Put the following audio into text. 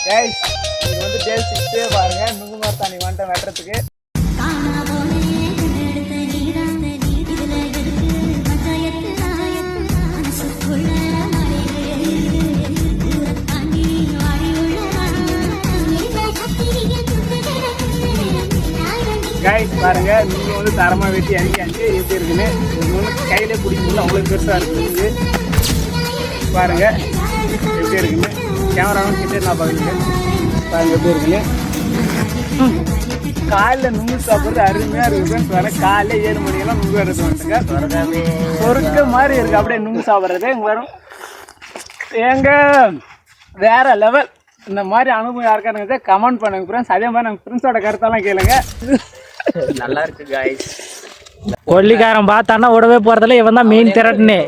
Guys இது வந்து டே 6 பாருங்க நுங்கு மரத்தாணி வந்துட்டேன் வெட்டுறதுக்கு. கைஸ் பாருங்க நுங்கு வந்து தரமா வெட்டி அடிக்காச்சு எப்படி இருக்குன்னு கையிலே பிடிக்கும்போது அவ்வளோ பெருசாக இருக்குது. பாருங்க எப்படி இருக்குன்னு கேமராவும் கிட்டே நான் பார்க்குறேன். பாருங்க எப்படி இருக்குன்னு காலையில் நுங்கு சாப்பிட்றது அருமையாக இருக்குது. வர காலையில் 7 மணிக்கெல்லாம் நுங்கு வரது வந்துட்டுங்க சொருக்க மாதிரி இருக்குது அப்படியே நுங்கு சாப்பிட்றது. இங்கே வரும் எங்க வேற லெவல். இந்த மாதிரி அனுபவம் யாருக்காருங்க கமெண்ட் பண்ணுங்க ஃப்ரெண்ட்ஸ். அதே மாதிரி நாங்கள் ஃப்ரெண்ட்ஸோட கருத்தெல்லாம் கேளுங்க. நல்லா இருக்கு காய்ஸ். கொல்லிக்காரன் பார்த்தான்னா விடவே போறதில்ல. இவன் தான் மெயின் திரட்டுனே.